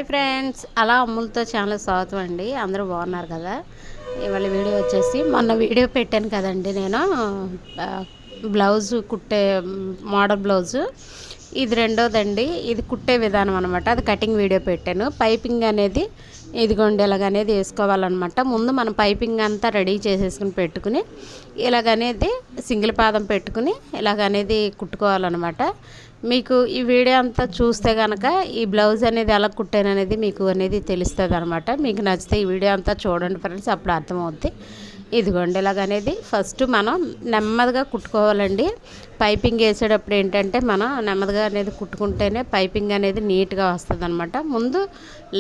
Hi friends, అలా అమ్ములతో channel స్వాగతం అండి. అందరూ బాగున్నారు కదా. ఇవాళ వీడియో వచ్చేసి మొన్న వీడియో పెట్టాను కదండి నేను, బ్లౌజు కుట్టే మోడల్ బ్లౌజు. ఇది రెండోదండి. ఇది కుట్టే విధానం అనమాట. అది కటింగ్ వీడియో పెట్టాను. పైపింగ్ అనేది ఇదిగోండి ఇలాగనేది వేసుకోవాలన్నమాట. ముందు మనం పైపింగ్ అంతా రెడీ చేసేసుకుని పెట్టుకుని ఇలాగనేది సింగిల్ పాదం పెట్టుకుని ఇలాగనేది కుట్టుకోవాలన్నమాట. మీకు ఈ వీడియో అంతా చూస్తే కనుక ఈ బ్లౌజ్ అనేది ఎలా కుట్టాను అనేది మీకు అనేది తెలుస్తుంది అనమాట. మీకు నచ్చితే ఈ వీడియో అంతా చూడండి ఫ్రెండ్స్, అప్పుడు అర్థమవుద్ది. ఇదిగోండి ఇలాగనేది ఫస్ట్ మనం నెమ్మదిగా కుట్టుకోవాలండి. పైపింగ్ వేసేటప్పుడు ఏంటంటే మనం నెమ్మదిగా అనేది కుట్టుకుంటేనే పైపింగ్ అనేది నీట్గా వస్తుంది అనమాట. ముందు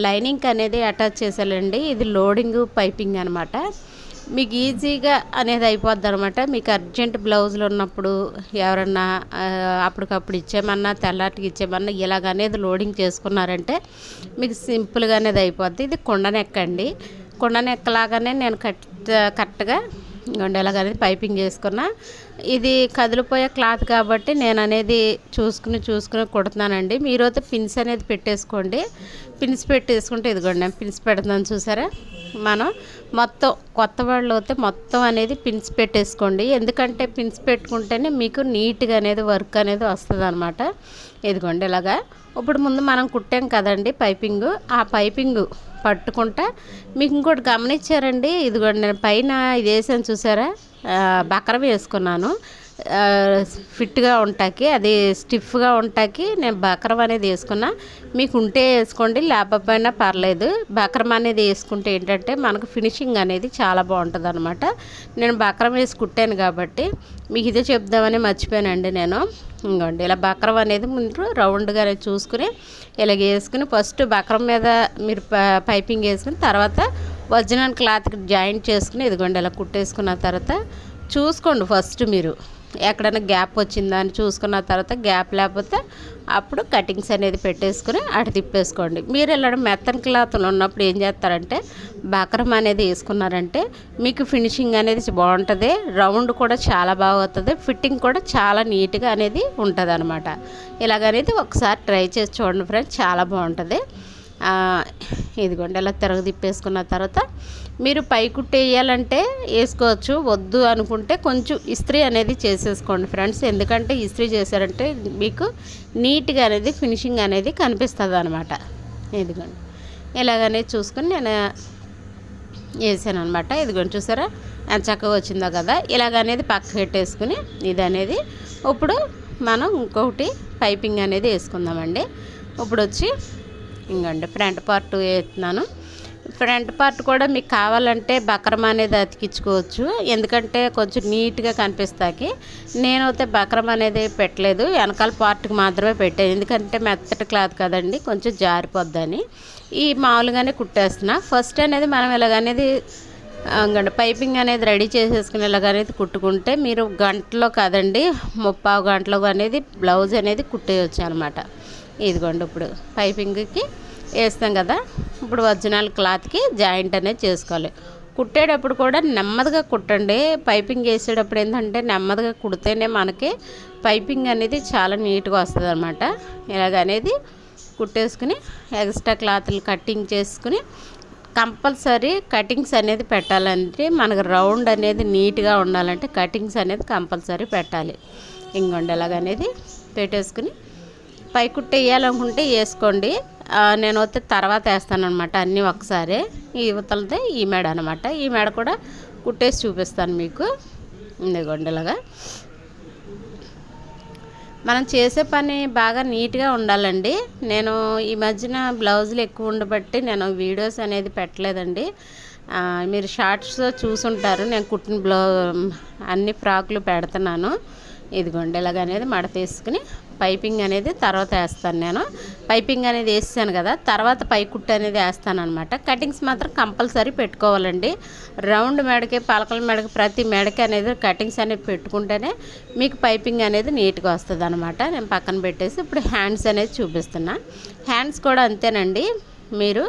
లైనింగ్ అనేది అటాచ్ చేసేయాలండి. ఇది లోడింగ్ పైపింగ్ అనమాట. మీకు ఈజీగా అనేది అయిపోద్ది అనమాట. మీకు అర్జెంట్ బ్లౌజులు ఉన్నప్పుడు ఎవరన్నా అప్పటికప్పుడు ఇచ్చేమన్నా తెల్లాటికి ఇచ్చేమన్నా ఇలాగనేది లోడింగ్ చేసుకున్నారంటే మీకు సింపుల్గా అనేది అయిపోద్ది. ఇది కుండ నెక్ అండి. కుండ నెక్ లాగానే నేను కరెక్ట్గా ఇలాగనేది పైపింగ్ చేసుకున్నా. ఇది కదిలిపోయే క్లాత్ కాబట్టి నేను అనేది చూసుకుని కుడుతున్నానండి. మీరైతే పిన్స్ అనేది పెట్టేసుకోండి. పిన్స్ పెట్టేసుకుంటే ఇదిగోండి నేను పిన్స్ పెడుతున్నాను చూసారా. మనం మొత్తం కొత్త వాళ్ళు అయితే మొత్తం అనేది పిన్స్ పెట్టేసుకోండి. ఎందుకంటే పిన్స్ పెట్టుకుంటేనే మీకు నీట్గా అనేది వర్క్ అనేది వస్తుంది అనమాట. ఇదిగోండి ఇలాగా. ఇప్పుడు ముందు మనం కుట్టాం కదండి పైపింగు, ఆ పైపింగు పట్టుకుంటా మీకు ఇంకోటి గమనించారండి. ఇదిగోండి నేను పైన ఇది వేసాను చూసారా, బకరం వేసుకున్నాను ఫిట్గా ఉంటాకి, అది స్టిఫ్గా ఉంటాకి నేను బకరం అనేది వేసుకున్నా. మీకు ఉంటే వేసుకోండి, లేకపోయినా పర్లేదు. బకరం అనేది వేసుకుంటే ఏంటంటే మనకు ఫినిషింగ్ అనేది చాలా బాగుంటుంది అనమాట. నేను బకరం వేసి కుట్టాను కాబట్టి మీకు ఇదే చెప్దామని మర్చిపోయానండి నేను. ఇంకోండి ఇలా బకరం అనేది మీరు రౌండ్గా చూసుకుని ఇలాగ వేసుకుని ఫస్ట్ బకరం మీద మీరు పైపింగ్ వేసుకుని తర్వాత ఒరిజినల్ క్లాత్కి జాయింట్ చేసుకుని ఇదిగోండి ఇలా కుట్టేసుకున్న తర్వాత చూసుకోండి. ఫస్ట్ మీరు ఎక్కడైనా గ్యాప్ వచ్చిందా అని చూసుకున్న తర్వాత గ్యాప్ లేకపోతే అప్పుడు కటింగ్స్ అనేది పెట్టేసుకుని అటు తిప్పేసుకోండి. మీరు ఇలా మెత్తన్ క్లాత్లు ఉన్నప్పుడు ఏం చేస్తారంటే బకరం అనేది వేసుకున్నారంటే మీకు ఫినిషింగ్ అనేది బాగుంటుంది. రౌండ్ కూడా చాలా బాగా అవుతుంది. ఫిట్టింగ్ కూడా చాలా నీట్గా అనేది ఉంటుంది అనమాట. ఇలాగనేది ఒకసారి ట్రై చేసి చూడండి ఫ్రెండ్స్, చాలా బాగుంటుంది. ఇదిగోండి ఇలా తిప్పేసుకున్న తర్వాత మీరు పై కుట్టు వేయాలంటే వేసుకోవచ్చు, వద్దు అనుకుంటే కొంచెం ఇస్త్రీ అనేది చేసేసుకోండి ఫ్రెండ్స్. ఎందుకంటే ఇస్త్రీ చేశారంటే మీకు నీట్గా అనేది ఫినిషింగ్ అనేది కనిపిస్తుంది అనమాట. ఇదిగోండి ఇలాగనేది చూసుకొని నేను వేసాను అనమాట. ఇదిగోండి చూసారా ఎంత చక్కగా వచ్చిందో కదా. ఇలాగనేది పక్క పెట్టేసుకుని ఇది అనేది ఇప్పుడు మనం ఇంకొకటి పైపింగ్ అనేది వేసుకుందామండి. ఇప్పుడు వచ్చి ఇంకండి ఫ్రంట్ పార్ట్ వేస్తున్నాను. ఫ్రంట్ పార్ట్ కూడా మీకు కావాలంటే బకరం అనేది అతికించుకోవచ్చు, ఎందుకంటే కొంచెం నీట్గా కనిపిస్తాకి. నేనైతే బకరం అనేది పెట్టలేదు, వెనకాల పార్ట్కి మాత్రమే పెట్టాను. ఎందుకంటే మెత్తటి క్లాత్ కదండి, కొంచెం జారిపోద్దని ఈ మామూలుగానే కుట్టేస్తున్నా. ఫస్ట్ అనేది మనం ఇలాగనేది పైపింగ్ అనేది రెడీ చేసేసుకుని ఇలాగనేది కుట్టుకుంటే మీరు గంటలో కాదండి 30 గంటలో అనేది బ్లౌజ్ అనేది కుట్టేయచ్చు అనమాట. ఇదిగోండి ఇప్పుడు పైపింగ్కి వేస్తాం కదా, ఇప్పుడు ఒరిజినల్ క్లాత్కి జాయింట్ అనేది చేసుకోవాలి. కుట్టేటప్పుడు కూడా నెమ్మదిగా కుట్టండి. పైపింగ్ వేసేటప్పుడు ఏంటంటే నెమ్మదిగా కుడితేనే మనకి పైపింగ్ అనేది చాలా నీట్గా వస్తుంది అనమాట. ఇలాగనేది కుట్టేసుకుని ఎక్స్ట్రా క్లాత్లు కటింగ్ చేసుకుని కంపల్సరీ కటింగ్స్ అనేది పెట్టాలంటే మనకు రౌండ్ అనేది నీట్గా ఉండాలంటే కటింగ్స్ అనేది కంపల్సరీ పెట్టాలి. ఇంకోండి ఇలాగనేది పెట్టేసుకుని పై కుట్టు వేయాలనుకుంటే వేసుకోండి. నేను వస్తే తర్వాత వేస్తాను అనమాట అన్నీ ఒకసారి. ఈ ఇవతలదే ఈ మెడ అనమాట. ఈ మెడ కూడా కుట్టేసి చూపిస్తాను మీకు. ఇదిగోండి ఇలాగా మనం చేసే పని బాగా నీట్గా ఉండాలండి. నేను ఈ మధ్యన బ్లౌజులు ఎక్కువ ఉండబట్టి నేను వీడియోస్ అనేది పెట్టలేదండి. మీరు షార్ట్స్ చూసుంటారు, నేను కుట్టిన అన్ని ఫ్రాకులు పెడుతున్నాను. ఇదిగోండి ఇలాగనేది మడ తీసుకుని పైపింగ్ అనేది తర్వాత వేస్తాను. నేను పైపింగ్ అనేది వేసాను కదా, తర్వాత పై కుట్టు అనేది వేస్తాను అనమాట. కటింగ్స్ మాత్రం కంపల్సరీ పెట్టుకోవాలండి. రౌండ్ మెడకి పలకల మెడకి ప్రతి మెడకి అనేది కటింగ్స్ అనేది పెట్టుకుంటేనే మీకు పైపింగ్ అనేది నీట్గా వస్తుంది అనమాట. నేను పక్కన పెట్టేసి ఇప్పుడు హ్యాండ్స్ అనేది చూపిస్తున్నా. హ్యాండ్స్ కూడా అంతేనండి. మీరు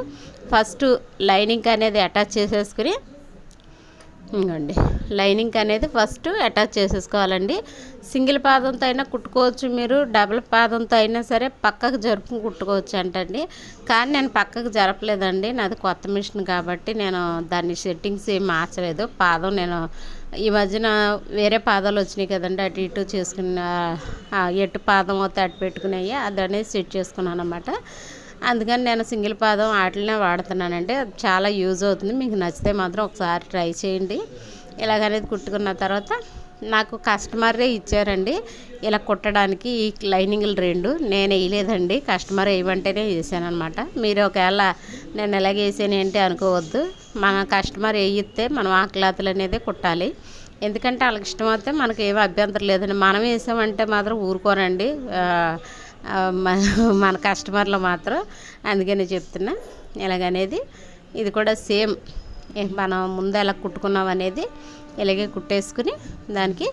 ఫస్ట్ లైనింగ్ అనేది అటాచ్ చేసేసుకుని ఇంకోండి లైనింగ్ అనేది ఫస్ట్ అటాచ్ చేసేసుకోవాలండి. సింగిల్ పాదంతో అయినా కుట్టుకోవచ్చు, మీరు డబుల్ పాదంతో అయినా సరే పక్కకు జరుపుకుని కుట్టుకోవచ్చు అంటండి. కానీ నేను పక్కకు జరపలేదండి, నాది కొత్త మిషన్ కాబట్టి నేను దాన్ని సెట్టింగ్స్ ఏం మార్చలేదు. పాదం నేను ఈ మధ్యన వేరే పాదాలు వచ్చినాయి కదండి, అటు ఇటు చేసుకున్న ఎటు పాదం అవుతే అటు పెట్టుకున్నాయి, అది అనేది సెట్ చేసుకున్నాను అనమాట. అందుకని నేను సింగిల్ పాదం వాటినే వాడుతున్నానండి. అది చాలా యూజ్ అవుతుంది. మీకు నచ్చితే మాత్రం ఒకసారి ట్రై చేయండి. ఇలాగనేది కుట్టుకున్న తర్వాత నాకు కస్టమరే ఇచ్చారండి ఇలా కుట్టడానికి ఈ లైనింగ్లు 2. నేను వేయలేదండి, కస్టమర్ వేయమంటేనే వేసాను అనమాట. మీరు ఒకవేళ నేను ఎలాగ వేసాను ఏంటి అనుకోవద్దు. మన కస్టమర్ వేయిస్తే మనం ఆ క్లాతులు అనేది కుట్టాలి. ఎందుకంటే వాళ్ళకి ఇష్టమైతే మనకు ఏమీ అభ్యంతరం లేదండి. మనం వేసామంటే మాత్రం ఊరుకోరండి మన కస్టమర్లు మాత్రం. అందుకని చెప్తున్నా. ఇలాగనేది ఇది కూడా సేమ్ మనం ముందు ఎలా కుట్టుకున్నాం అనేది ఇలాగే కుట్టేసుకుని దానికి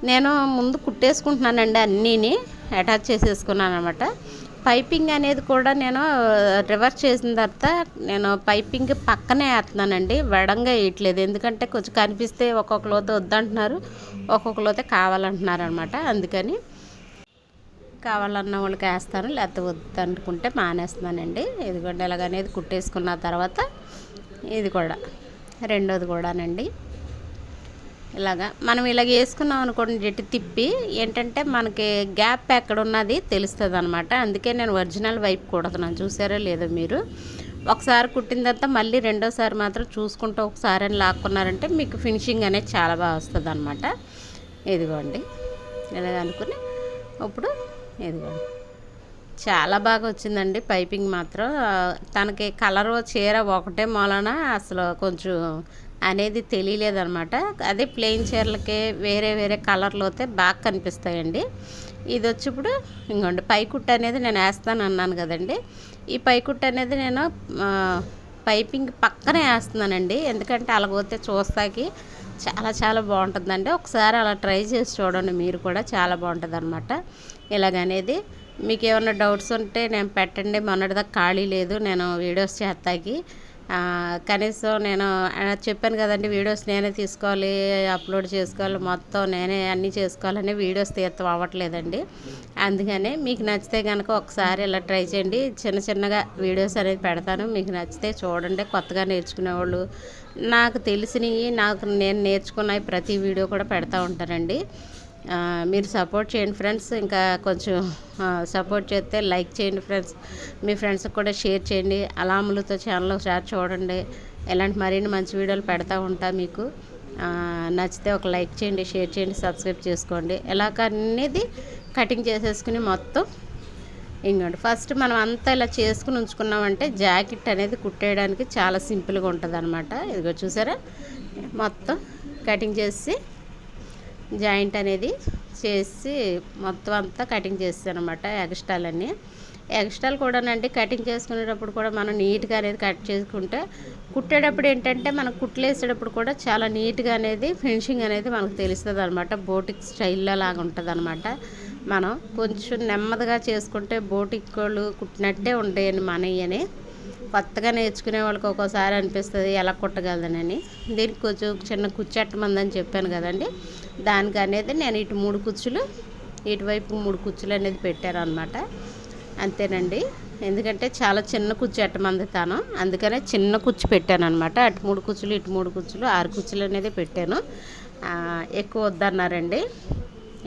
నేను ముందు కుట్టేసుకుంటున్నానండి, అన్నీని అటాచ్ చేసేసుకున్నాను అనమాట. పైపింగ్ అనేది కూడా నేను రివర్స్ చేసిన తర్వాత నేను పైపింగ్ పక్కనే వేస్తున్నానండి, వెడంగా వేయట్లేదు. ఎందుకంటే కొంచెం కనిపిస్తే ఒక్కొక్క లోతే వద్దంటున్నారు, ఒక్కొక్క లోతే కావాలంటున్నారు అనమాట. అందుకని కావాలన్న వాళ్ళకి వేస్తాను, లేకపోతే వద్దు అనుకుంటే మానేస్తున్నానండి. ఇదిగోండి ఇలాగనేది కుట్టేసుకున్న తర్వాత ఇది కూడా రెండోది కూడానండి ఇలాగా మనం ఇలాగ వేసుకున్నాం అనుకోండి, జట్టు తిప్పి ఏంటంటే మనకి గ్యాప్ ఎక్కడ ఉన్నది తెలుస్తుంది అనమాట. అందుకే నేను ఒరిజినల్ వైపు కుడుతున్నాను, చూసారో లేదో మీరు. ఒకసారి కుట్టిన తర్వాత మళ్ళీ రెండోసారి మాత్రం చూసుకుంటూ ఒకసారి అని లాక్కున్నారంటే మీకు ఫినిషింగ్ అనేది చాలా బాగా వస్తుంది అనమాట. ఇదిగోండి ఇలాగ అనుకుని ఇప్పుడు ఇదిగోండి చాలా బాగా వచ్చిందండి పైపింగ్ మాత్రం. తనకి కలరు చీర ఒకటే మూలన అసలు కొంచెం అనేది తెలియలేదనమాట. అదే ప్లెయిన్ చీరలకి వేరే వేరే కలర్లు అయితే బాగా కనిపిస్తాయండి. ఇది వచ్చి ఇప్పుడు ఇంకోండి పైకుట్టు అనేది నేను వేస్తాను అన్నాను కదండి. ఈ పైకుట్టు అనేది నేను పైపింగ్ పక్కనే వేస్తున్నానండి. ఎందుకంటే అలాగపోతే చూస్తాకి చాలా చాలా బాగుంటుందండి. ఒకసారి అలా ట్రై చేసి చూడండి మీరు కూడా, చాలా బాగుంటుంది అనమాట. ఇలాగనేది మీకు ఏమైనా డౌట్స్ ఉంటే నేను పెట్టండి. మొన్నటిదాకా ఖాళీ లేదు, నేను వీడియోస్ చేస్తాకి కనీసం నేను చెప్పాను కదండి, వీడియోస్ నేనే తీసుకోవాలి, అప్లోడ్ చేసుకోవాలి, మొత్తం నేనే అన్నీ చేసుకోవాలని వీడియోస్ తీయడం అవ్వట్లేదండి. అందుకనే మీకు నచ్చితే కనుక ఒకసారి ఇలా ట్రై చేయండి. చిన్న చిన్నగా వీడియోస్ అనేది పెడతాను, మీకు నచ్చితే చూడండి. కొత్తగా నేర్చుకునేవాళ్ళు, నాకు తెలిసినవి, నేను నేర్చుకున్నవి ప్రతి వీడియో కూడా పెడతా ఉంటానండి. మీరు సపోర్ట్ చేయండి ఫ్రెండ్స్. ఇంకా కొంచెం సపోర్ట్ చేస్తే లైక్ చేయండి ఫ్రెండ్స్, మీ ఫ్రెండ్స్కి కూడా షేర్ చేయండి. అలాములతో ఛానల్ ఒకసారి చూడండి, ఇలాంటి మరిన్ని మంచి వీడియోలు పెడతా ఉంటా. మీకు నచ్చితే ఒక లైక్ చేయండి, షేర్ చేయండి, సబ్స్క్రైబ్ చేసుకోండి. ఇలాగ అనేది కటింగ్ చేసేసుకుని మొత్తం ఇంకోండి ఫస్ట్ మనం అంతా ఇలా చేసుకుని ఉంచుకున్నామంటే జాకెట్ అనేది కుట్టేయడానికి చాలా సింపుల్గా ఉంటుంది అనమాట. ఇదిగో చూసారా, మొత్తం కటింగ్ చేసి జాయింట్ అనేది చేసి మొత్తం అంతా కటింగ్ చేస్తాను అనమాట. ఎక్స్ట్రాలు కూడానండి కటింగ్ చేసుకునేటప్పుడు కూడా మనం నీట్గా అనేది కట్ చేసుకుంటే కుట్టేటప్పుడు ఏంటంటే మనం కుట్లేసేటప్పుడు కూడా చాలా నీట్గా అనేది ఫినిషింగ్ అనేది మనకు తెలుస్తుంది అనమాట. బోటిక్ స్టైల్లో లాగా ఉంటుంది అనమాట. మనం కొంచెం నెమ్మదిగా చేసుకుంటే బోటిక్ వాళ్ళు కుట్టినట్టే ఉంటాయండి మనయ్యని. కొత్తగా నేర్చుకునే వాళ్ళకి ఒక్కోసారి అనిపిస్తుంది ఎలా కుట్టగలదనని. దీనికి కొంచెం చిన్న కుచ్చెట్టమందని చెప్పాను కదండి, దానికి అనేది నేను ఇటు 3 కుచ్చులు, ఇటువైపు 3 కుచ్చులు అనేది పెట్టాను అనమాట. అంతేనండి, ఎందుకంటే చాలా చిన్న కుచ్చు ఎట్టమంది తాను, అందుకనే చిన్న కుచ్చు పెట్టాను అనమాట. అటు 3 కుచ్చులు, ఇటు 3 కుచ్చులు, 6 కుచ్చులు అనేది పెట్టాను. ఎక్కువ వద్దన్నారండి.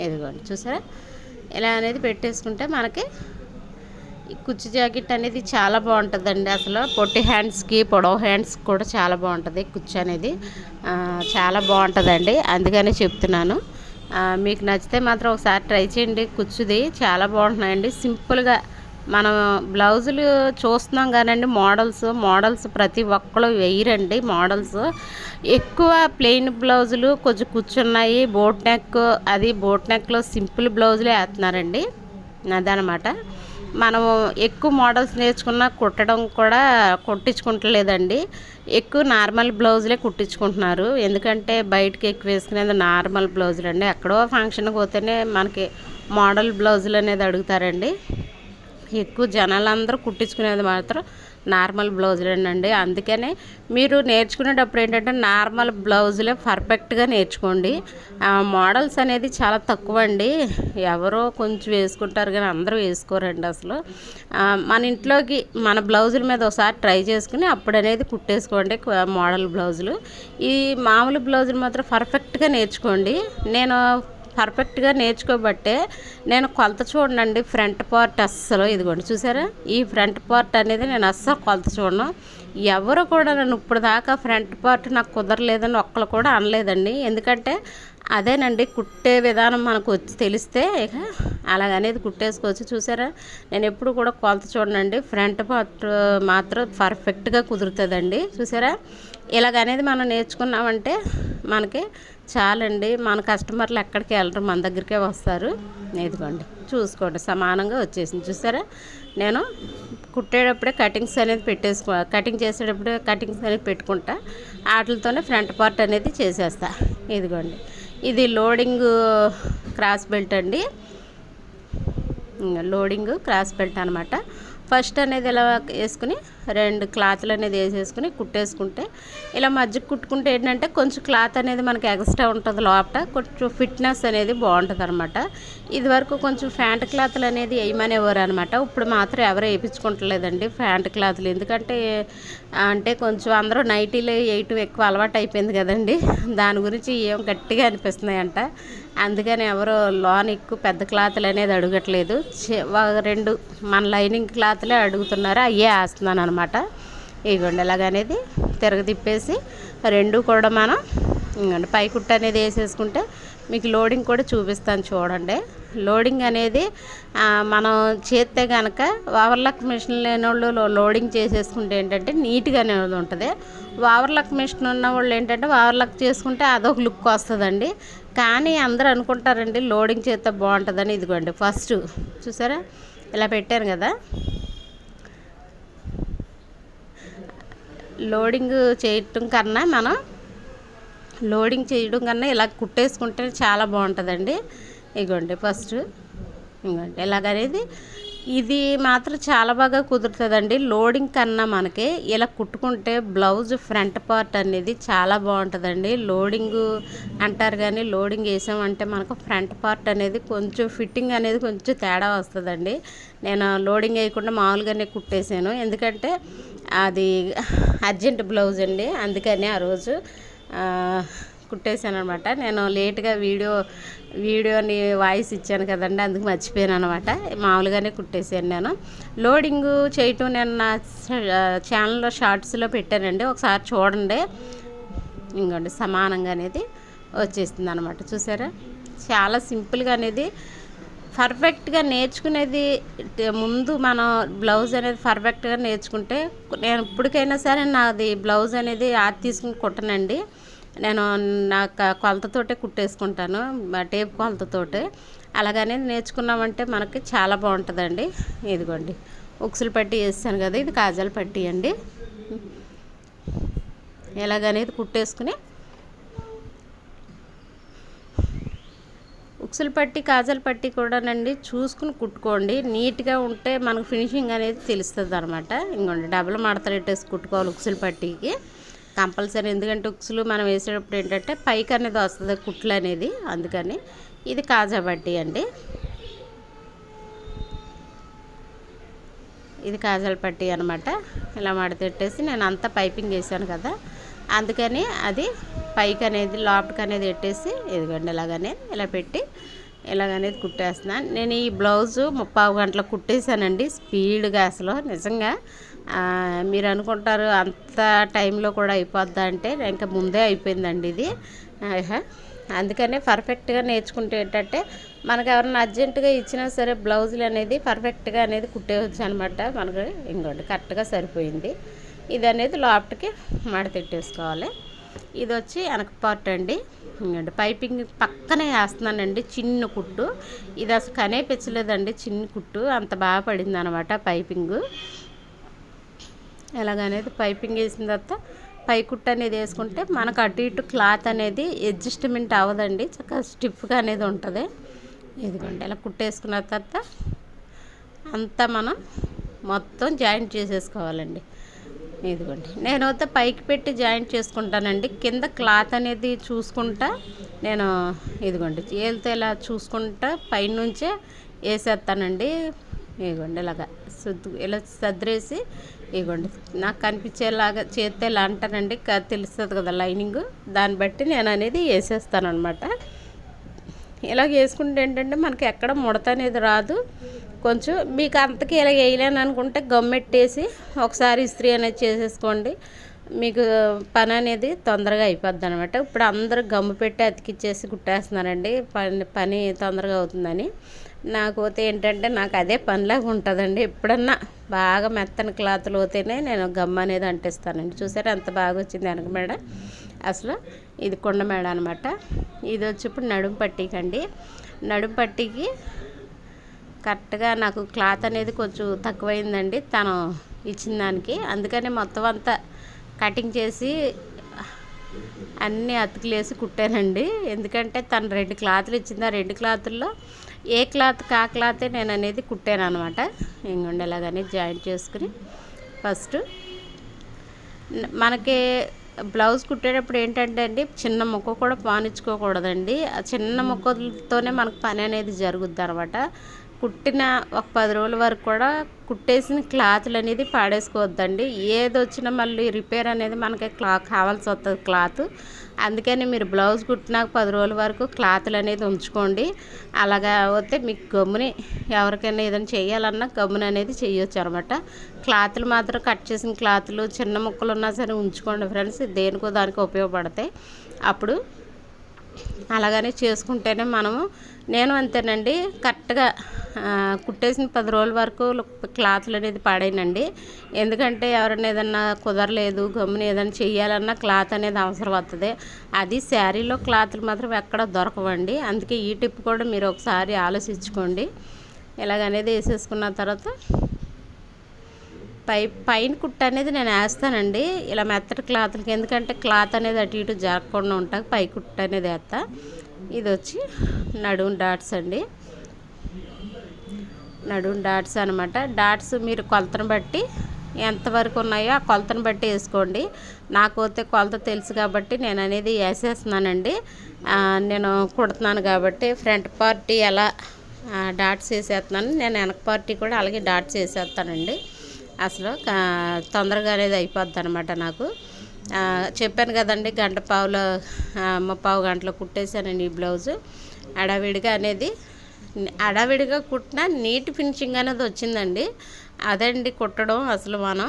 ఇదిగోండి చూసారా, ఇలా అనేది పెట్టేసుకుంటే మనకి ఈ కుచ్చు జాకెట్ అనేది చాలా బాగుంటుందండి. అసలు పొట్టి హ్యాండ్స్కి, పొడవు హ్యాండ్స్కి కూడా చాలా బాగుంటుంది కుచ్చు అనేది, చాలా బాగుంటుందండి. అందుకనే చెప్తున్నాను. మీకు నచ్చితే మాత్రం ఒకసారి ట్రై చేయండి. కుచ్చుది చాలా బాగుంటున్నాయండి. సింపుల్గా మనం బ్లౌజులు చూస్తున్నాం కానండి, మోడల్స్ ప్రతి ఒక్కరు వేయరండి. మోడల్స్ ఎక్కువ ప్లెయిన్ బ్లౌజులు కొంచెం కూర్చున్నాయి, బోట్ నెక్లో సింపుల్ బ్లౌజులే వేస్తున్నారండి. అదనమాట. మనము ఎక్కువ మోడల్స్ నేర్చుకున్నా కుట్టడం కూడా కుట్టించుకుంటలేదండి. ఎక్కువ నార్మల్ బ్లౌజులే కుట్టించుకుంటున్నారు. ఎందుకంటే బయటకి ఎక్కువ వేసుకునేది నార్మల్ బ్లౌజులు అండి. ఎక్కడో ఫంక్షన్కి పోతేనే మనకి మోడల్ బ్లౌజులు అనేది అడుగుతారండి. ఎక్కువ జనాలందరూ కుట్టించుకునేది మాత్రం నార్మల్ బ్లౌజులేనండి. అందుకనే మీరు నేర్చుకునేటప్పుడు ఏంటంటే నార్మల్ బ్లౌజులే పర్ఫెక్ట్గా నేర్చుకోండి. మోడల్స్ అనేది చాలా తక్కువ అండి. ఎవరో కొంచెం వేసుకుంటారు కానీ అందరూ వేసుకోరండి అసలు. మన ఇంట్లోకి మన బ్లౌజుల మీద ఒకసారి ట్రై చేసుకుని అప్పుడు అనేది కుట్టేసుకోండి మోడల్ బ్లౌజులు. ఈ మామూలు బ్లౌజులు మాత్రం పర్ఫెక్ట్గా నేర్చుకోండి. నేను పర్ఫెక్ట్గా నేర్చుకోబట్టే నేను కొలత చూడండి, ఫ్రంట్ పార్ట్ అస్సలు ఇదిగోండి చూసారా, ఈ ఫ్రంట్ పార్ట్ అనేది నేను అస్సలు కొలత చూడను. ఎవరు కూడా నన్ను ఇప్పుడు దాకా ఫ్రంట్ పార్ట్ నాకు కుదరలేదని ఒక్కరు కూడా అనలేదండి. ఎందుకంటే అదేనండి కుట్టే విధానం మనకు వచ్చి తెలిస్తే ఇక అలాగనేది కుట్టేసుకోవచ్చు. చూసారా, నేను ఎప్పుడు కూడా కొలత చూడనండి, ఫ్రంట్ పార్ట్ మాత్రం పర్ఫెక్ట్గా కుదురుతుందండి. చూసారా, ఇలాగనేది మనం నేర్చుకున్నామంటే మనకి చాలండి. మన కస్టమర్లు ఎక్కడికి వెళ్ళరు, మన దగ్గరికే వస్తారు. ఇదిగోండి చూసుకోండి, సమానంగా వచ్చేసింది. చూసారా, నేను కుట్టేటప్పుడే కటింగ్స్ అనేది కటింగ్ చేసేటప్పుడే కటింగ్స్ అనేది పెట్టుకుంటా, వాటితోనే ఫ్రంట్ పార్ట్ అనేది చేసేస్తా. ఇదిగోండి, ఇది లోడింగ్ క్రాస్ బెల్ట్ అండి, లోడింగ్ క్రాస్ బెల్ట్ అనమాట. ఫస్ట్ అనేది ఇలా వేసుకుని 2 క్లాత్లు అనేది వేసేసుకుని కుట్టేసుకుంటే ఇలా మధ్యకి కుట్టుకుంటే ఏంటంటే కొంచెం క్లాత్ అనేది మనకి ఎక్స్ట్రా ఉంటుంది, లోపల కొంచెం ఫిట్నెస్ అనేది బాగుంటుంది అనమాట. ఇది వరకు కొంచెం ప్యాంట్ క్లాత్లు అనేది వేయమనేవారు అనమాట. ఇప్పుడు మాత్రం ఎవరు వేయించుకుంటలేదండి ప్యాంట్ క్లాత్లు. ఎందుకంటే అంటే కొంచెం అందరూ నైటీలు వేయటం ఎక్కువ అలవాటు అయిపోయింది కదండి, దాని గురించి ఏం గట్టిగా అనిపిస్తున్నాయంట. అందుకని ఎవరు లోన్ ఎక్కువ పెద్ద క్లాత్లు అనేది అడగట్లేదు, 2 మన లైనింగ్ క్లాత్లే అడుగుతున్నారు, అయ్యే వేస్తున్నాను అనమాట. ఇదిగోండి ఇలాగనేది తిరగతిప్పేసి 2 కూడా మనం ఇంకోండి పై కుట్ట అనేది వేసేసుకుంటే మీకు లోడింగ్ కూడా చూపిస్తాను చూడండి. లోడింగ్ అనేది మనం చేస్తే కనుక ఓవర్లాక్ మిషన్ లేని వాళ్ళు లోడింగ్ చేసేసుకుంటే ఏంటంటే నీట్గా అనేది ఉంటుంది. ఓవర్లాక్ మిషన్ ఉన్న వాళ్ళు ఏంటంటే ఓవర్లాక్ చేసుకుంటే అదొక లుక్ వస్తుందండి. కానీ అందరూ అనుకుంటారండి లోడింగ్ చేస్తే బాగుంటుందని. ఇదిగోండి ఫస్ట్ చూసారా, ఇలా పెట్టాను కదా, లోడింగ్ చేయటం కన్నా ఇలా కుట్టేసుకుంటే చాలా బాగుంటుందండి. ఇదిగోండి ఫస్ట్ ఇంకోండి ఇలాగనేది ఇది మాత్రం చాలా బాగా కుదురుతుందండి. లోడింగ్ కన్నా మనకి ఇలా కుట్టుకుంటే బ్లౌజ్ ఫ్రంట్ పార్ట్ అనేది చాలా బాగుంటుందండి. లోడింగ్ అంటారు కానీ లోడింగ్ వేసామంటే మనకు ఫ్రంట్ పార్ట్ అనేది కొంచెం ఫిట్టింగ్ అనేది కొంచెం తేడా వస్తుందండి. నేను లోడింగ్ వేయకుండా మామూలుగానే కుట్టేసాను, ఎందుకంటే అది అర్జెంట్ బ్లౌజ్ అండి, అందుకని ఆ రోజు కుట్టేశాను అనమాట. నేను లేట్గా వీడియోని వాయిస్ ఇచ్చాను కదండి, అందుకు మర్చిపోయాను అనమాట. మామూలుగానే కుట్టేసాను నేను. లోడింగ్ చేయటం నేను నా ఛానల్లో షార్ట్స్లో పెట్టానండి, ఒకసారి చూడండి. ఇంకోండి సమానంగా అనేది వచ్చేస్తుంది అనమాట. చూసారా, చాలా సింపుల్గా అనేది పర్ఫెక్ట్గా నేర్చుకునేది ముందు మనం బ్లౌజ్ అనేది పర్ఫెక్ట్గా నేర్చుకుంటే, నేను ఇప్పటికైనా సరే నాది బ్లౌజ్ అనేది ఆది తీసుకుని కుట్టనండి, నేను నాకు కొలతతోటే కుట్టేసుకుంటాను, టేప్ కొలతతోటే. అలాగనే నేర్చుకున్నామంటే మనకి చాలా బాగుంటుందండి. ఇదిగోండి ఉక్సులు పట్టి వేస్తాను కదా, ఇది కాజాల పట్టి అండి. ఎలాగనేది కుట్టేసుకుని ఉక్సులు పట్టి కాజాల పట్టి కూడానండి చూసుకుని కుట్టుకోండి, నీట్గా ఉంటే మనకు ఫినిషింగ్ అనేది తెలుస్తుంది అనమాట. ఇంకోండి డబుల్ మడతలు పెట్టేసి కుట్టుకోవాలి ఉక్సులు పట్టికి కంపల్సరీ, ఎందుకంటే ఉక్సులు మనం వేసేటప్పుడు ఏంటంటే పైకి అనేది వస్తుంది కుట్లు అనేది, అందుకని. ఇది కాజా పట్టి అండి, ఇది కాజాల పట్టి అనమాట. ఇలా మడతెట్టేసి నేను అంతా పైపింగ్ వేసాను కదా, అందుకని అది పైకి అనేది లోపలికి అనేది పెట్టేసి ఇదిగోండి ఇలాగనే ఇలా పెట్టి ఇలాగనేది కుట్టేస్తున్నాను. నేను ఈ బ్లౌజు 30 గంటలకు కుట్టేశానండి, స్పీడ్గా అసలు నిజంగా. మీరు అనుకుంటారు అంత టైంలో కూడా అయిపోద్దా అంటే, ఇంకా ముందే అయిపోయిందండి ఇది. అందుకనే పర్ఫెక్ట్గా నేర్చుకుంటే ఏంటంటే మనకు ఎవరైనా అర్జెంటుగా ఇచ్చినా సరే బ్లౌజులు అనేది పర్ఫెక్ట్గా అనేది కుట్టేవచ్చు అనమాట. మనకు ఇంకోటి కరెక్ట్గా సరిపోయింది. ఇది అనేది లోపలికి మడతెట్టేసుకోవాలి. ఇది వచ్చి వెనక పార్ట్ అండి. ఇంకోండి పైపింగ్ పక్కనే వేస్తున్నానండి, చిన్న కుట్టు. ఇది అసలు కనేపించలేదండి, చిన్న కుట్టు అంత బాగా పడింది అనమాట పైపింగు. ఎలాగనేది పైపింగ్ వేసిన తర్వాత పై కుట్టు అనేది వేసుకుంటే మనకు అటు ఇటు క్లాత్ అనేది అడ్జస్ట్మెంట్ అవ్వదండి, చక్కగా స్టిఫ్గా అనేది ఉంటుంది. ఇదిగోండి ఇలా కుట్టేసుకున్న తర్వాత అంతా మనం మొత్తం జాయింట్ చేసేసుకోవాలండి. ఇదిగోండి నేనైతే పైకి పెట్టి జాయింట్ చేసుకుంటానండి. కింద క్లాత్ అనేది చూసుకుంటా నేను ఇదిగోండి ఏలితే ఇలా చూసుకుంటా పైనుంచే వేసేస్తానండి. ఇదిగోండి ఇలాగా ఇలా సర్దిరేసి ఇదిగోండి నాకు కనిపించేలాగా చేస్తే ఇలా అంటానండి. తెలుస్తుంది కదా లైనింగ్, దాన్ని బట్టి నేను అనేది వేసేస్తాను అనమాట. ఇలాగ వేసుకుంటే ఏంటంటే మనకి ఎక్కడ ముడత అనేది రాదు. కొంచెం మీకు అంతకి ఇలా వేయలేను అనుకుంటే గమ్మెట్టేసి ఒకసారి ఇస్త్రీ అనేది చేసేసుకోండి, మీకు పని అనేది తొందరగా అయిపోద్ది అనమాట. ఇప్పుడు అందరూ గమ్ము పెట్టి అతికిచ్చేసి కుట్టేస్తున్నారండి, పని తొందరగా అవుతుందని. నాకు పోతే ఏంటంటే నాకు అదే పనిలాగా ఉంటుందండి. ఎప్పుడన్నా బాగా మెత్తని క్లాతులు అవుతేనే నేను గమ్మ అనేది అంటిస్తానండి. చూసారా ఎంత బాగా వచ్చింది వెనక మేడ. అసలు ఇది కొండ మేడ అనమాట. ఇది వచ్చి ఇప్పుడు నడుము పట్టీకండి. నడుము పట్టీకి కరెక్ట్గా నాకు క్లాత్ అనేది కొంచెం తక్కువైందండి తను ఇచ్చిన దానికి. అందుకని మొత్తం అంతా కటింగ్ చేసి అన్నీ అతుకులేసి కుట్టానండి. ఎందుకంటే తను 2 క్లాతులు ఇచ్చింది. ఆ 2 క్లాతుల్లో ఏ క్లాత్ కా క్లాతే నేను అనేది కుట్టాను అనమాట. ఇంకొండి ఇలాగనే జాయింట్ చేసుకుని ఫస్ట్ మనకి బ్లౌజ్ కుట్టేటప్పుడు ఏంటంటే అండి చిన్న ముక్క కూడా పానించుకోకూడదండి. ఆ చిన్న ముక్కలతోనే మనకు పని అనేది జరుగుద్ది అనమాట. కుట్టిన ఒక 10 రోజుల వరకు కూడా కుట్టేసిన క్లాతులు అనేది పాడేసుకోవద్దండి. ఏది వచ్చినా మళ్ళీ రిపేర్ అనేది మనకి కావాల్సి వస్తుంది క్లాత్. అందుకని మీరు బ్లౌజ్ కుట్టినాక 10 రోజుల వరకు క్లాతులు అనేది ఉంచుకోండి. అలాగా పోతే మీకు గమ్ముని ఎవరికైనా ఏదైనా చేయాలన్నా గమ్మున అనేది చేయొచ్చు అనమాట. క్లాతులు మాత్రం కట్ చేసిన క్లాతులు చిన్న ముక్కలు ఉన్నా సరే ఉంచుకోండి ఫ్రెండ్స్, దేనికో దానికి ఉపయోగపడతాయి. అప్పుడు అలాగనే చేసుకుంటేనే మనము నేను అంతేనండి కరెక్ట్గా కుట్టేసిన 10 రోజుల వరకు క్లాతులు అనేది పాడైనండి. ఎందుకంటే ఎవరైనా ఏదన్నా కుదరలేదు గమ్మున ఏదైనా చెయ్యాలన్నా క్లాత్ అనేది అవసరం వస్తుంది. అది శారీలో క్లాతులు మాత్రం ఎక్కడ దొరకవండి. అందుకే ఈ టిప్ కూడా మీరు ఒకసారి ఆలోచించుకోండి. ఇలాగనేది వేసేసుకున్న తర్వాత పైన కుట్టు అనేది నేను వేస్తానండి ఇలా మెత్తటి క్లాత్లకి. ఎందుకంటే క్లాత్ అనేది అటు ఇటు జరగకుండా ఉంటాయి, పై కుట్టు అనేది వేస్తా. ఇది వచ్చి నడుము డాట్స్ అండి. నడుము డాట్స్ అనమాట. డాట్స్ మీరు కొలతను బట్టి ఎంతవరకు ఉన్నాయో ఆ కొలతను బట్టి వేసుకోండి. నాకు అయితే కొలత తెలుసు కాబట్టి నేను అనేది వేసేస్తున్నానండి. నేను కుడుతున్నాను కాబట్టి ఫ్రంట్ పార్టీ ఎలా డాట్స్ వేసేస్తున్నాను, నేను వెనక పార్టీ కూడా అలాగే డాట్స్ వేసేస్తానండి. అసలు తొందరగా అనేది అయిపోద్ది అనమాట. నాకు చెప్పాను కదండి గంట పావులో 3/4 గంటలో కుట్టేశానండి ఈ బ్లౌజు. అడావిడిగా కుట్టినా నీట్ ఫినిషింగ్ అనేది వచ్చిందండి. అదండి కుట్టడం. అసలు మనం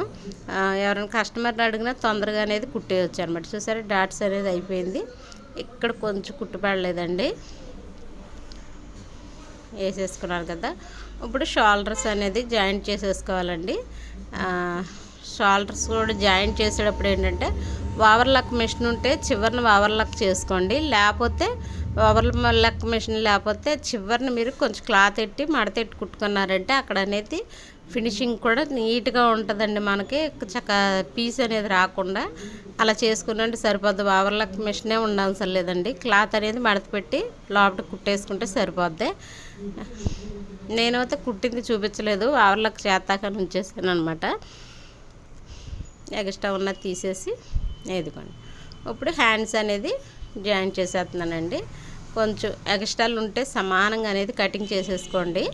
ఎవరైనా కస్టమర్ని అడిగినా తొందరగా అనేది కుట్టేయచ్చు అనమాట. చూసారా డాట్స్ అనేది అయిపోయింది. ఇక్కడ కొంచెం కుట్టుపడలేదండి, వేసేసుకున్నాను కదా. ఇప్పుడు షోల్డర్స్ అనేది జాయింట్ చేసేసుకోవాలండి. షోల్డర్స్ కూడా జాయింట్ చేసేటప్పుడు ఏంటంటే ఓవర్లాక్ మిషన్ ఉంటే చివరిని ఓవర్లాక్ చేసుకోండి. లేకపోతే ఓవర్లాక్ మిషన్ లేకపోతే చివరిని మీరు కొంచెం క్లాత్ ఎట్టి మడతెట్టి కుట్టుకున్నారంటే అక్కడ అనేది ఫినిషింగ్ కూడా నీట్గా ఉంటుందండి. మనకి చక్క పీస్ అనేది రాకుండా అలా చేసుకున్నట్టు సరిపోద్ది. ఓవర్లాక్ మిషనే ఉండాల్సిన లేదండి. క్లాత్ అనేది మడత పెట్టి లోపల కుట్టేసుకుంటే సరిపోద్ది. నేనైతే కుట్టింది చూపించలేదు, ఓవర్లాక్ చేస్తాక ఉంచేసాను అనమాట. ఎక్స్ట్రా ఉన్నది తీసేసి ఇదిగోండి. ఇప్పుడు హ్యాండ్స్ అనేది జాయింట్ చేసేస్తున్నానండి. కొంచెం ఎక్స్ట్రాలు ఉంటే సమానంగా అనేది కటింగ్ చేసేసుకోండి.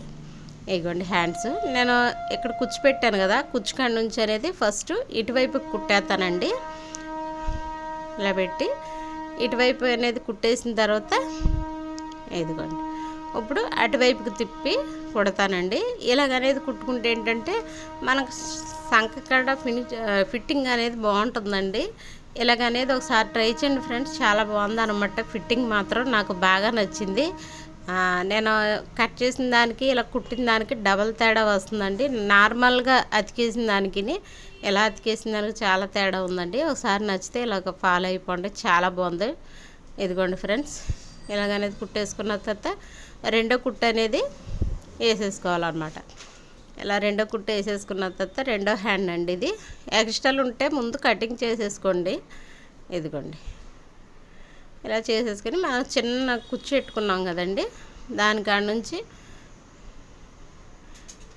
ఇదిగోండి హ్యాండ్స్ నేను ఇక్కడ కుచ్చు పెట్టాను కదా, కుచ్చుకాడ నుంచి అనేది ఫస్ట్ ఇటువైపు కుట్టేస్తానండి. ఇలా పెట్టి ఇటువైపు అనేది కుట్టేసిన తర్వాత ఇదిగోండి ఇప్పుడు అటువైపుకి తిప్పి కుడతానండి. ఇలాగనేది కుట్టుకుంటే ఏంటంటే మనకు సంక కాడ ఫిట్టింగ్ అనేది బాగుంటుందండి. ఇలాగనేది ఒకసారి ట్రై చేయండి ఫ్రెండ్స్, చాలా బాగుంది అనమాట. ఫిట్టింగ్ మాత్రం నాకు బాగా నచ్చింది. నేను కట్ చేసిన దానికి ఇలా కుట్టిన దానికి డబల్ తేడా వస్తుందండి. నార్మల్గా అతికేసిన దానికి ఇలా అతికేసిన దానికి చాలా తేడా ఉందండి. ఒకసారి నచ్చితే ఇలాగ ఫాలో అయిపోండి, చాలా బాగుంది. ఇదిగోండి ఫ్రెండ్స్, ఇలాగనేది కుట్టేసుకున్న తర్వాత రెండో కుట్టు అనేది వేసేసుకోవాలన్నమాట. ఇలా రెండో కుట్టు వేసేసుకున్న తర్వాత రెండో హ్యాండ్ అండి. ఇది ఎక్స్ట్రాలు ఉంటే ముందు కటింగ్ చేసేసుకోండి. ఇదిగోండి ఇలా చేసేసుకొని మనం చిన్న కుచ్చు పెట్టుకున్నాం కదండి, దానికాడ నుంచి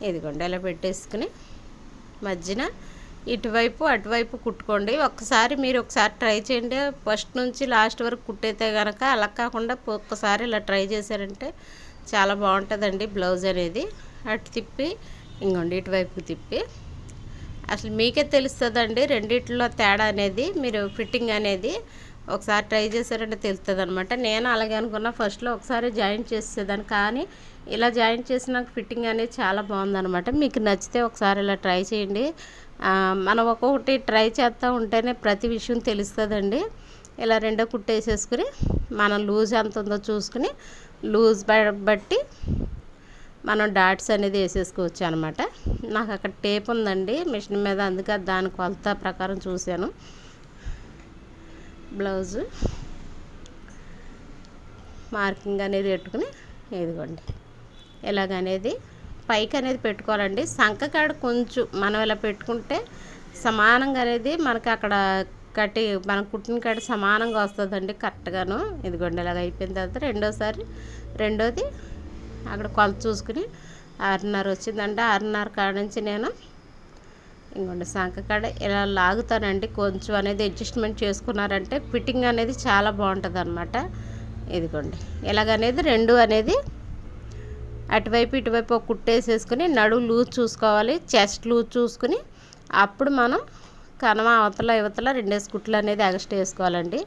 ఇదిగోండి ఇలా పెట్టేసుకుని మధ్యన ఇటువైపు అటువైపు కుట్టుకోండి. మీరు ఒకసారి ట్రై చేయండి. ఫస్ట్ నుంచి లాస్ట్ వరకు కుట్టయితే కనుక అలా కాకుండా ఒక్కసారి ఇలా ట్రై చేశారంటే చాలా బాగుంటుందండి బ్లౌజ్ అనేది. అటు తిప్పి ఇంకోండి ఇటువైపు తిప్పి అసలు మీకే తెలుస్తుందండి రెండిట్లో తేడా అనేది. మీరు ఫిట్టింగ్ అనేది ఒకసారి ట్రై చేశారంటే తెలుస్తుంది అనమాట. నేను అలాగే అనుకున్నా, ఫస్ట్లో ఒకసారి జాయింట్ చేసేదాన్ని, కానీ ఇలా జాయింట్ చేసినాక ఫిట్టింగ్ అనేది చాలా బాగుందనమాట. మీకు నచ్చితే ఒకసారి ఇలా ట్రై చేయండి. మనం ఒక్కొక్కటి ట్రై చేస్తూ ఉంటేనే ప్రతి విషయం తెలుస్తుందండి. ఇలా రెండో కుట్టేసేసుకుని మనం లూజ్ ఎంత ఉందో చూసుకుని లూజ్ బట్టి మనం డాట్స్ అనేది వేసేసుకోవచ్చు అనమాట. నాకు అక్కడ టేప్ ఉందండి మిషన్ మీద, అందుకే దాని కొలత ప్రకారం చూశాను. బ్లౌజు మార్కింగ్ అనేది పెట్టుకుని ఇదిగోండి ఇలాగనేది పైకి అనేది పెట్టుకోవాలండి. సంకకాడ కొంచెం మనం ఇలా పెట్టుకుంటే సమానంగా అనేది మనకి అక్కడ మనం కుట్టిన కాడ సమానంగా వస్తుందండి కరెక్ట్గాను. ఇదిగోండి ఇలాగ అయిపోయిన తర్వాత రెండోది అక్కడ కొలత చూసుకుని 6:30 వచ్చిందంటే 6:30 కాడ నుంచి నేను ఇంకోండి సంకకాడ ఇలా లాగుతానండి. కొంచెం అనేది అడ్జస్ట్మెంట్ చేసుకున్నారంటే ఫిట్టింగ్ అనేది చాలా బాగుంటుంది అనమాట. ఇదిగోండి ఇలాగనేది రెండు అనేది అటువైపు ఇటువైపు ఒక కుట్టేసేసుకుని నడువు లూజ్ చూసుకోవాలి, చెస్ట్ లూజ్ చూసుకుని అప్పుడు మనం కనమ అవతల యువతల 2 కుట్లు అనేది ఎగస్ట్రా వేసుకోవాలండి.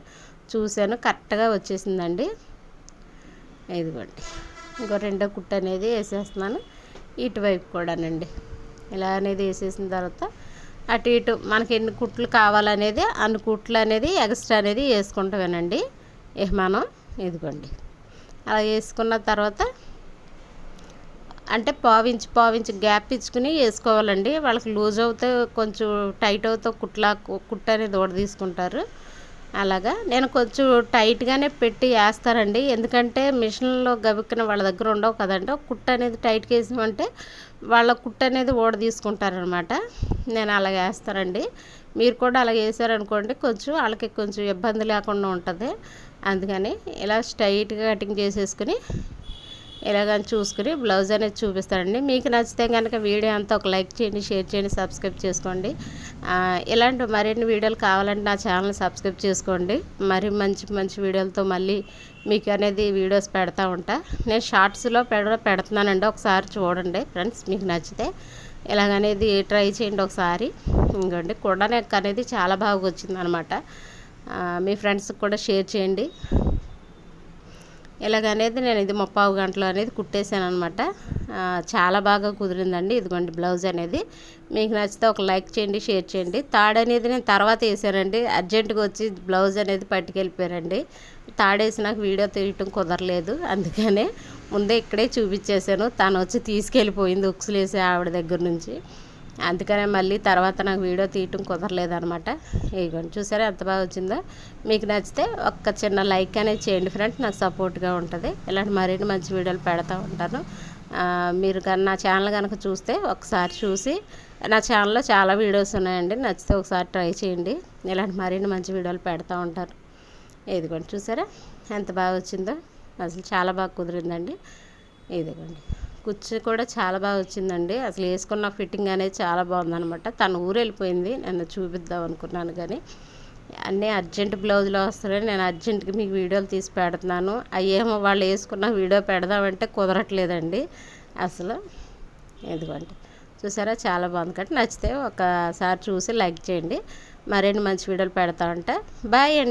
చూశాను కరెక్ట్గా వచ్చేసిందండి. ఇదిగోండి ఇంకో రెండో కుట్టు అనేది వేసేస్తున్నాను ఇటువైపు కూడానండి. ఇలా అనేది వేసేసిన తర్వాత అటు ఇటు మనకి ఎన్ని కుట్లు కావాలనేది అన్ని కుట్లు అనేది ఎక్స్ట్రా అనేది వేసుకుంటామేనండి. మనం ఇదిగోండి అలా వేసుకున్న తర్వాత అంటే పావించి గ్యాప్ ఇచ్చుకుని వేసుకోవాలండి. వాళ్ళకి లూజ్ అవుతే కొంచెం టైట్ అవుతే కుట్టు అనేది ఓడ తీసుకుంటారు. అలాగా నేను కొంచెం టైట్గానే పెట్టి వేస్తానండి. ఎందుకంటే మిషన్లో గబుక్కున వాళ్ళ దగ్గర ఉండవు కదండి. ఒక కుట్టు అనేది టైట్గా వేసామంటే వాళ్ళ కుట్టు అనేది ఓడ తీసుకుంటారనమాట. నేను అలాగే వేస్తానండి. మీరు కూడా అలాగే వేసారనుకోండి కొంచెం వాళ్ళకి కొంచెం ఇబ్బంది లేకుండా ఉంటుంది. అందుకని ఇలా స్ట్రైట్గా కటింగ్ చేసేసుకుని ఇలాగని చూసుకుని బ్లౌజ్ అనేది చూపిస్తానండి. మీకు నచ్చితే కనుక వీడియో అంతా ఒక లైక్ చేయండి, షేర్ చేయండి, సబ్స్క్రైబ్ చేసుకోండి. ఇలాంటి మరిన్ని వీడియోలు కావాలంటే నా ఛానల్ సబ్స్క్రైబ్ చేసుకోండి. మరి మంచి వీడియోలతో మళ్ళీ మీకు అనేది వీడియోస్ పెడతా ఉంటా. నేను షార్ట్స్లో పెడుతున్నానండి, ఒకసారి చూడండి ఫ్రెండ్స్. మీకు నచ్చితే ఇలాగనేది ట్రై చేయండి ఒకసారి. ఇంకోండి కూడా నెక్ అనేది చాలా బాగా వచ్చిందనమాట. మీ ఫ్రెండ్స్కి కూడా షేర్ చేయండి. ఇలాగనేది నేను ఇది 30 గంటలు అనేది కుట్టేశాను అనమాట. చాలా బాగా కుదిరిందండి. ఇదిగోండి బ్లౌజ్ అనేది. మీకు నచ్చితే ఒక లైక్ చేయండి, షేర్ చేయండి. తాడు అనేది నేను తర్వాత వేసానండి. అర్జెంటుగా వచ్చి బ్లౌజ్ అనేది పట్టుకెళ్ళిపోయారండి. తాడేసి నాకు వీడియో తీయటం కుదరలేదు, అందుకనే ముందే ఇక్కడే చూపించేశాను. తను వచ్చి తీసుకెళ్ళిపోయింది ఉక్సులేసి ఆవిడ దగ్గర నుంచి. అందుకనే మళ్ళీ తర్వాత నాకు వీడియో తీయటం కుదరలేదనమాట. ఇదిగోండి చూసారా ఎంత బాగా వచ్చిందో. మీకు నచ్చితే ఒక్క చిన్న లైక్ అనేది చేయండి ఫ్రెండ్స్, నాకు సపోర్ట్గా ఉంటుంది. ఇలాంటి మరిన్ని మంచి వీడియోలు పెడతా ఉంటాను. మీరు కానీ నా ఛానల్ కనుక చూస్తే ఒకసారి చూసి, నా ఛానల్లో చాలా వీడియోస్ ఉన్నాయండి, నచ్చితే ఒకసారి ట్రై చేయండి. ఇలాంటి మరిన్ని మంచి వీడియోలు పెడతా ఉంటారు. ఇదిగోండి చూసారా ఎంత బాగా వచ్చిందో. అసలు చాలా బాగా కుదిరిందండి. ఇదిగోండి కుచ్చు కూడా చాలా బాగా వచ్చిందండి. అసలు వేసుకున్న ఫిట్టింగ్ అనేది చాలా బాగుందనమాట. తను ఊరు వెళ్ళిపోయింది, నన్ను చూపిద్దాం అనుకున్నాను కానీ అన్నీ అర్జెంట్ బ్లౌజ్లో వస్తున్నాయి. నేను అర్జెంట్గా మీకు వీడియోలు తీసి పెడుతున్నాను. అయ్యేమో వాళ్ళు వేసుకున్న వీడియో పెడదామంటే కుదరట్లేదండి అసలు. ఇదిగోండి చూసారా చాలా బాగుంది. కాబట్టి నచ్చితే ఒకసారి చూసి లైక్ చేయండి. మరిన్ని మంచి వీడియోలు పెడతా ఉంటా. బాయ్ అండి.